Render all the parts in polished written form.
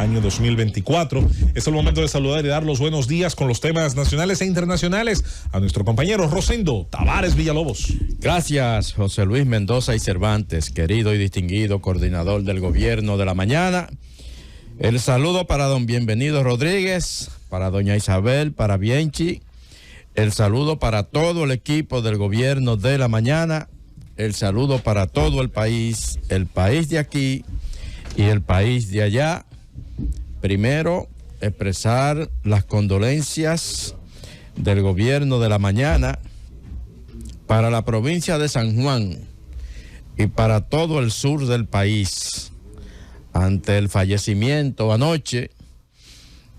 año 2024. Es el momento de saludar y dar los buenos días con los temas nacionales e internacionales a nuestro compañero Rosendo Tavares Villalobos. Gracias, José Luis Mendoza y Cervantes, querido y distinguido coordinador del Gobierno de la Mañana. El saludo para don Bienvenido Rodríguez, para doña Isabel, para Bienchi. El saludo para todo el equipo del Gobierno de la Mañana. El saludo para todo el país de aquí y el país de allá. Primero, expresar las condolencias del Gobierno de la Mañana para la provincia de San Juan y para todo el sur del país ante el fallecimiento anoche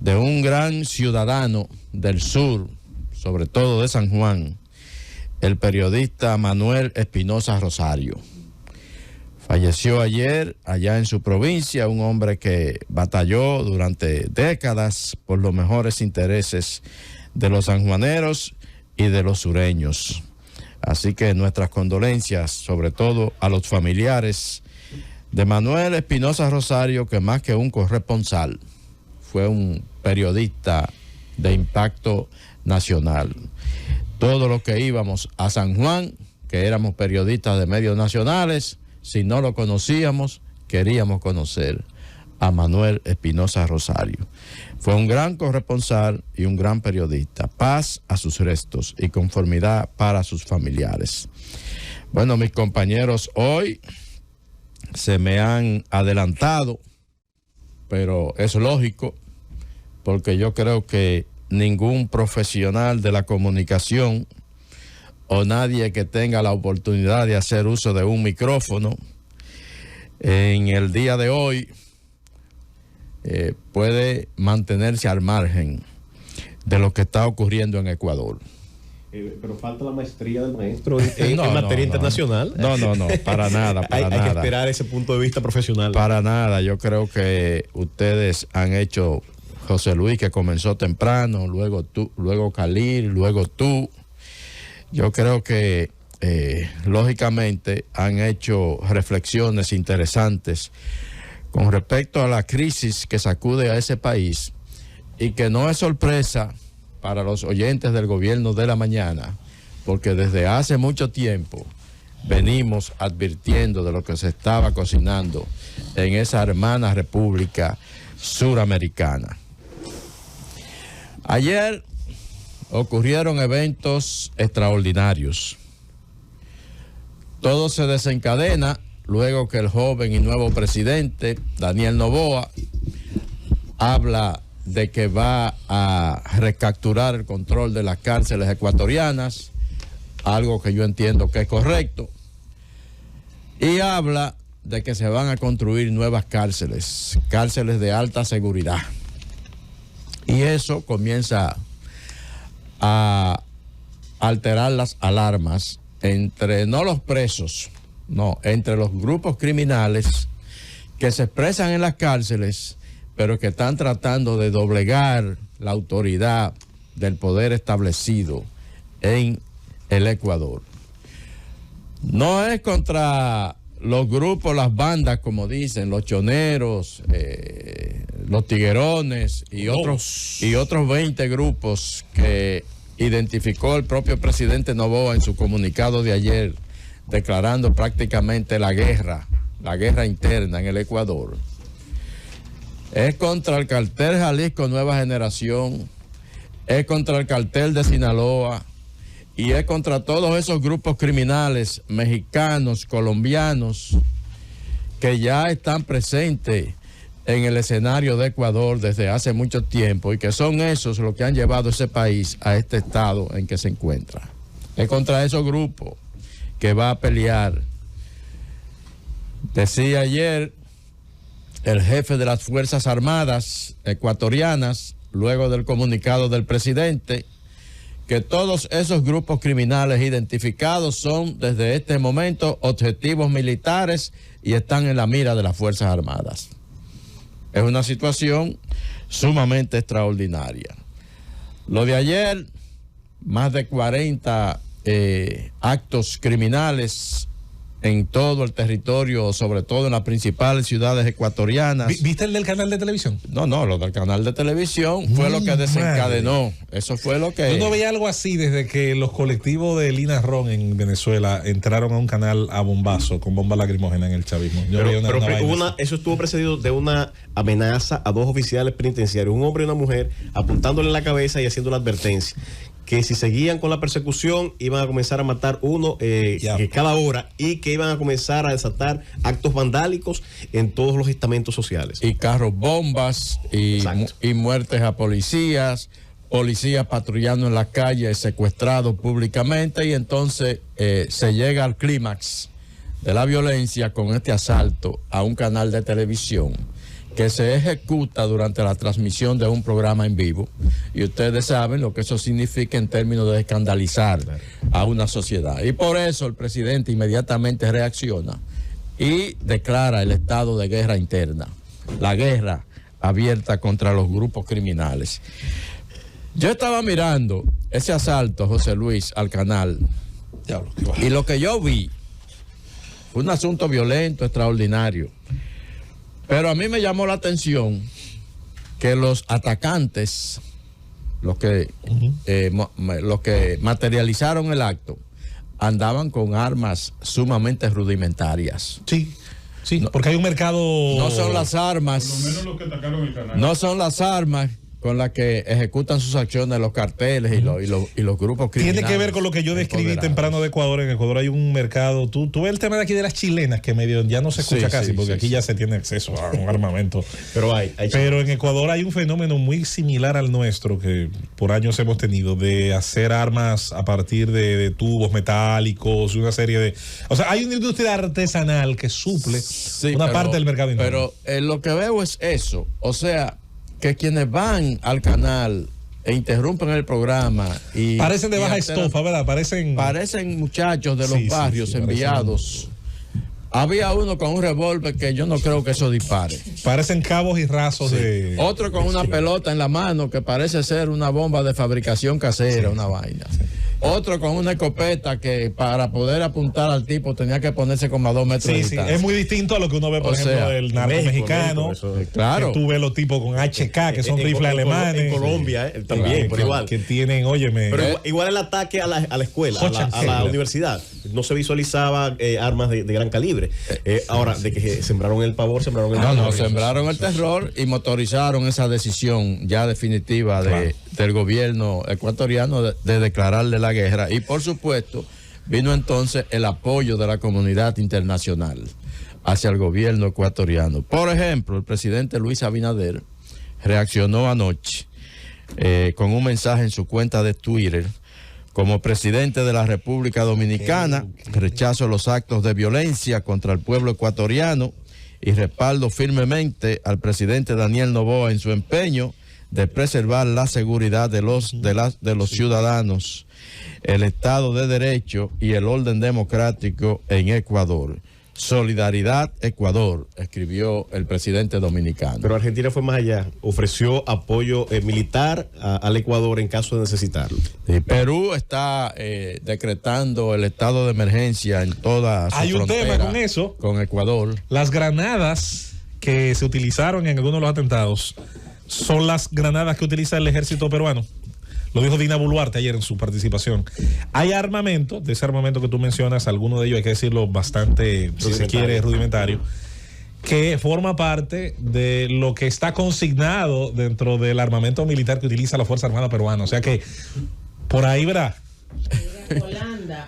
de un gran ciudadano del sur, sobre todo de San Juan, el periodista Manuel Espinosa Rosario. Falleció ayer allá en su provincia, un hombre que batalló durante décadas por los mejores intereses de los sanjuaneros y de los sureños. Así que nuestras condolencias, sobre todo a los familiares de Manuel Espinosa Rosario, que más que un corresponsal, fue un periodista de impacto nacional. Todos los que íbamos a San Juan, que éramos periodistas de medios nacionales, si no lo conocíamos, queríamos conocer a Manuel Espinosa Rosario. Fue un gran corresponsal y un gran periodista. Paz a sus restos y conformidad para sus familiares. Bueno, mis compañeros, hoy se me han adelantado, pero es lógico, porque yo creo que ningún profesional de la comunicación o nadie que tenga la oportunidad de hacer uso de un micrófono en el día de hoy puede mantenerse al margen de lo que está ocurriendo en Ecuador. Pero falta la maestría del maestro en materia internacional. No, para nada, hay que esperar ese punto de vista profesional. Para nada, yo creo que ustedes han hecho, José Luis, que comenzó temprano, luego tú, luego Khalil, luego tú. Yo creo que lógicamente han hecho reflexiones interesantes con respecto a la crisis que sacude a ese país y que no es sorpresa para los oyentes del Gobierno de la Mañana, porque desde hace mucho tiempo venimos advirtiendo de lo que se estaba cocinando en esa hermana república suramericana. Ayer ocurrieron eventos extraordinarios. Todo se desencadena luego que el joven y nuevo presidente, Daniel Noboa, habla de que va a recapturar el control de las cárceles ecuatorianas, algo que yo entiendo que es correcto, y habla de que se van a construir nuevas cárceles de alta seguridad. Y eso comienza a alterar las alarmas entre, no los presos, no, entre los grupos criminales que se expresan en las cárceles, pero que están tratando de doblegar la autoridad del poder establecido en el Ecuador. No es contra los grupos, las bandas, como dicen, los choneros, los tiguerones y otros 20 grupos que identificó el propio presidente Noboa en su comunicado de ayer, declarando prácticamente la guerra interna en el Ecuador. Es contra el cartel Jalisco Nueva Generación, es contra el cartel de Sinaloa y es contra todos esos grupos criminales mexicanos, colombianos, que ya están presentes en el escenario de Ecuador desde hace mucho tiempo y que son esos los que han llevado ese país a este estado en que se encuentra. Es contra esos grupos que va a pelear. Decía ayer el jefe de las Fuerzas Armadas ecuatorianas, luego del comunicado del presidente, que todos esos grupos criminales identificados son desde este momento objetivos militares y están en la mira de las Fuerzas Armadas. Es una situación sumamente extraordinaria. Lo de ayer, más de 40 actos criminales en todo el territorio, sobre todo en las principales ciudades ecuatorianas. ¿Viste el del canal de televisión? No, lo del canal de televisión fue lo que desencadenó. Eso fue lo que... Yo no veía algo así desde que los colectivos de Lina Ron en Venezuela entraron a un canal a bombazo, con bomba lacrimógena en el chavismo. Eso estuvo precedido de una amenaza a 2 oficiales penitenciarios, un hombre y una mujer, apuntándole en la cabeza y haciendo la advertencia que si seguían con la persecución iban a comenzar a matar uno cada hora, y que iban a comenzar a desatar actos vandálicos en todos los estamentos sociales. Y carros bombas y muertes a policías patrullando en las calles, secuestrados públicamente, y entonces se llega al clímax de la violencia con este asalto a un canal de televisión que se ejecuta durante la transmisión de un programa en vivo, y ustedes saben lo que eso significa en términos de escandalizar a una sociedad. Y por eso el presidente inmediatamente reacciona y declara el estado de guerra interna, la guerra abierta contra los grupos criminales. Yo estaba mirando ese asalto, José Luis, al canal, y lo que yo vi fue un asunto violento, extraordinario. Pero a mí me llamó la atención que los atacantes, los que materializaron el acto, andaban con armas sumamente rudimentarias. Sí, porque hay un mercado... No son las armas... Por lo menos los que atacaron el canal. No son las armas con las que ejecutan sus acciones los carteles y los grupos criminales. Tiene que ver con lo que yo describí temprano de Ecuador. En Ecuador hay un mercado. Tú ves el tema de aquí de las chilenas, que medio ya no se escucha casi, porque aquí ya se tiene acceso a un armamento. Pero en Ecuador hay un fenómeno muy similar al nuestro, que por años hemos tenido, de hacer armas a partir de tubos metálicos, una serie de... O sea, hay una industria artesanal que suple una parte del mercado interno. Pero lo que veo es eso. O sea, que quienes van al canal e interrumpen el programa y parecen de baja estofa, ¿verdad? Parecen muchachos de los barrios enviados. Había uno con un revólver que yo no creo que eso dispare. Parecen cabos y rasos de... Otro con una pelota en la mano que parece ser una bomba de fabricación casera, una vaina. Otro con una escopeta que para poder apuntar al tipo tenía que ponerse como a 2 metros de distancia. Es muy distinto a lo que uno ve, por ejemplo, del narco mexicano. Claro. Que tú ves los tipos con HK, que son rifles alemanes. En Colombia, también, pero igual. Que tienen, óyeme... Pero igual el ataque a la escuela, a la universidad. No se visualizaba armas de gran calibre. Ahora, de que sembraron el pavor, sembraron el terror. Sembraron el terror y motorizaron esa decisión ya definitiva del gobierno ecuatoriano de declararle la guerra. Y por supuesto, vino entonces el apoyo de la comunidad internacional hacia el gobierno ecuatoriano. Por ejemplo, el presidente Luis Abinader reaccionó anoche con un mensaje en su cuenta de Twitter. Como presidente de la República Dominicana, rechazo los actos de violencia contra el pueblo ecuatoriano y respaldo firmemente al presidente Daniel Noboa en su empeño de preservar la seguridad de los ciudadanos, el Estado de Derecho y el orden democrático en Ecuador. Solidaridad Ecuador, escribió el presidente dominicano. Pero Argentina fue más allá, ofreció apoyo militar al Ecuador en caso de necesitarlo. Y Perú está decretando el estado de emergencia en toda su frontera. Hay un tema con eso. Con Ecuador. Las granadas que se utilizaron en algunos de los atentados son las granadas que utiliza el ejército peruano. Lo dijo Dina Boluarte ayer en su participación. Hay armamento, de ese armamento que tú mencionas, alguno de ellos hay que decirlo bastante, si se quiere, rudimentario, que forma parte de lo que está consignado dentro del armamento militar que utiliza la Fuerza Armada Peruana. O sea que por ahí, ¿verdad?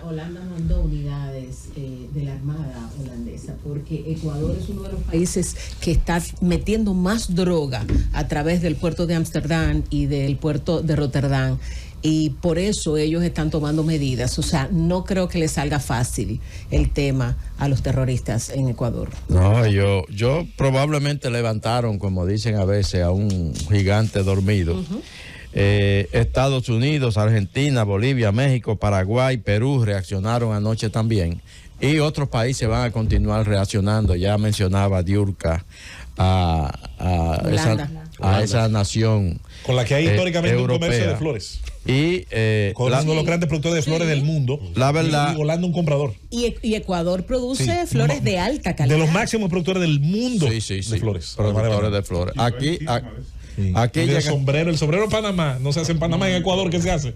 Holanda mandó unidades de la Armada holandesa, porque Ecuador es uno de los países que está metiendo más droga a través del puerto de Ámsterdam y del puerto de Rotterdam, y por eso ellos están tomando medidas. O sea, no creo que les salga fácil el tema a los terroristas en Ecuador. No, yo probablemente levantaron, como dicen a veces, a un gigante dormido. Estados Unidos, Argentina, Bolivia, México, Paraguay, Perú reaccionaron anoche también, y otros países van a continuar reaccionando. Ya mencionaba Diurka a a esa nación con la que hay históricamente europea. un comercio de flores. Y Con uno de los grandes productores de flores del mundo. La verdad. Y Holanda un comprador. Y Ecuador produce Sí. flores de alta calidad. De los máximos productores del mundo sí, de flores. productores de flores. Aquí Sí. aquí Y llega- el sombrero en Panamá, no se hace en Panamá, en Ecuador, ¿qué se hace?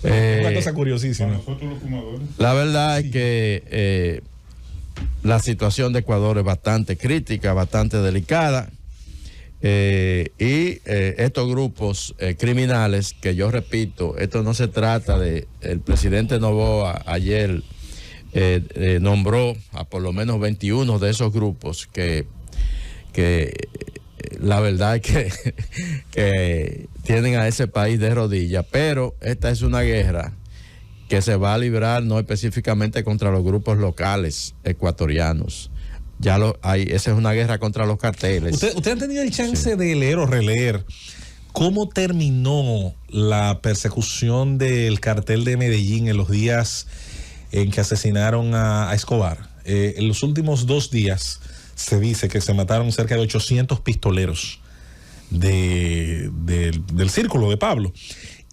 Una cosa curiosísima. Nosotros los fumadores. La verdad es que la situación de Ecuador es bastante crítica, bastante delicada. Estos grupos criminales, que yo repito, esto no se trata de... El presidente Noboa ayer nombró a por lo menos 21 de esos grupos que la verdad es que tienen a ese país de rodillas, pero esta es una guerra que se va a librar no específicamente contra los grupos locales ecuatorianos. Esa es una guerra contra los carteles. ¿Usted ha tenido el chance de leer o releer cómo terminó la persecución del cartel de Medellín en los días en que asesinaron a Escobar? En los últimos 2 días se dice que se mataron cerca de 800 pistoleros del círculo de Pablo.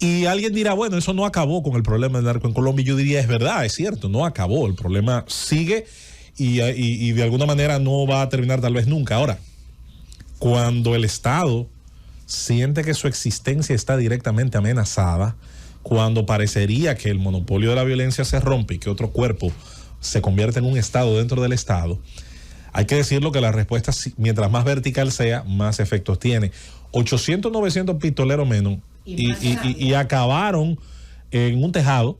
Y alguien dirá, bueno, eso no acabó con el problema del narco en Colombia. Y yo diría, es verdad, es cierto, no acabó. El problema sigue y de alguna manera no va a terminar tal vez nunca. Ahora, cuando el Estado siente que su existencia está directamente amenazada, cuando parecería que el monopolio de la violencia se rompe y que otro cuerpo se convierte en un Estado dentro del Estado, hay que decirlo que la respuesta, mientras más vertical sea, más efectos tiene. 800, 900 pistoleros menos y acabaron en un tejado,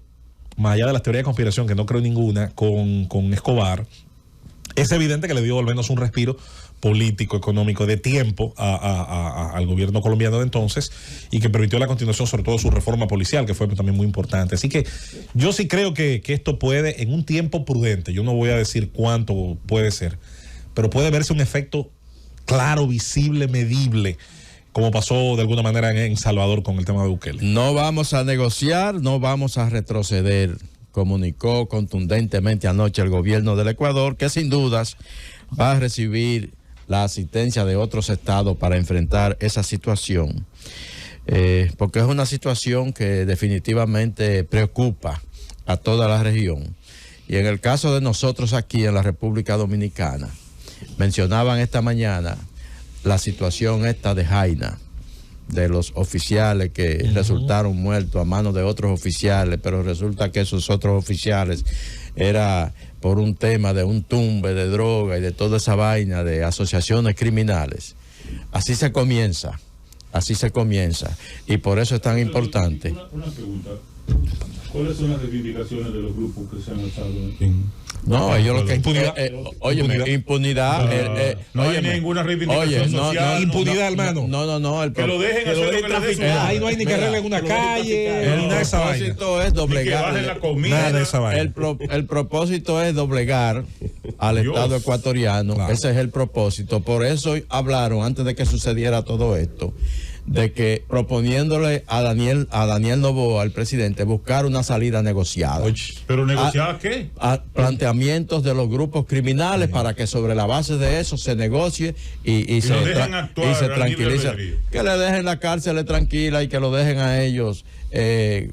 más allá de las teorías de conspiración, que no creo ninguna, con Escobar. Es evidente que le dio al menos un respiro político, económico, de tiempo al gobierno colombiano de entonces, y que permitió la continuación, sobre todo su reforma policial, que fue también muy importante. Así que yo sí creo que esto puede, en un tiempo prudente, yo no voy a decir cuánto puede ser, pero puede verse un efecto claro, visible, medible, como pasó de alguna manera en Salvador con el tema de Bukele. No vamos a negociar, no vamos a retroceder, comunicó contundentemente anoche el gobierno del Ecuador, que sin dudas va a recibir la asistencia de otros estados para enfrentar esa situación, porque es una situación que definitivamente preocupa a toda la región. Y en el caso de nosotros aquí en la República Dominicana, mencionaban esta mañana la situación esta de Jaina, de los oficiales que resultaron muertos a manos de otros oficiales, pero resulta que esos otros oficiales era por un tema de un tumbe de droga y de toda esa vaina de asociaciones criminales. Así se comienza, y por eso es tan importante. Una pregunta. ¿Cuáles son las reivindicaciones de los grupos que se han alzado en... No, ellos lo que... Impunidad. Impunidad. No hay ninguna reivindicación social. Impunidad, hermano. No. Que lo dejen hacer lo que les dé su gana. Ahí no hay ni que arreglen una calle, El ni nada de esa vaina. propósito es Ni que doblegar. bajen la comida. Nada de esa vaina. El propósito es doblegar al Dios. Estado ecuatoriano. Claro. Ese es el propósito. Por eso hablaron, antes de que sucediera todo esto, de que proponiéndole a Daniel Noboa, al presidente, buscar una salida negociada. ¿Pero negociar qué? A planteamientos de los grupos criminales para que sobre la base de eso se negocie y se, lo dejen actuar a libre tranquilice. albedrío. Que le dejen la cárcel tranquila y que lo dejen a ellos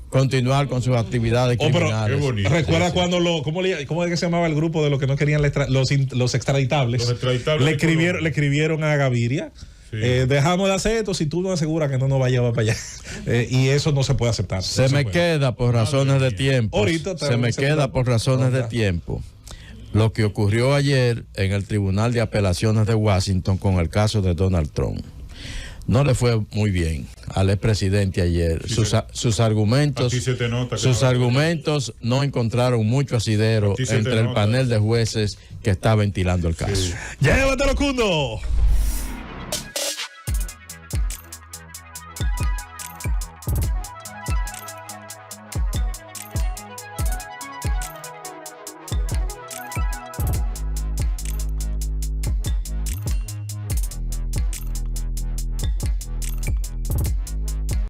continuar con sus actividades Pero, criminales. qué bonito. ¿recuerda cuando ¿cómo es que se llamaba el grupo de los que no querían los extraditables? Los extraditables Le de escribieron a Gaviria. Sí. Dejamos de hacer esto si tú no aseguras que no nos va a llevar para allá. Y eso no se puede aceptar. Se No me puede. queda por razones de tiempo. Ahorita Se me queda por razones de tiempo lo que ocurrió ayer en el Tribunal de Apelaciones de Washington con el caso de Donald Trump. No le fue muy bien al expresidente ayer. Sí, sus argumentos, a ti se te nota que sus no. argumentos no encontraron mucho asidero A ti se te entre el nota. panel de jueces que está ventilando el caso. Llévatelo, Cundo.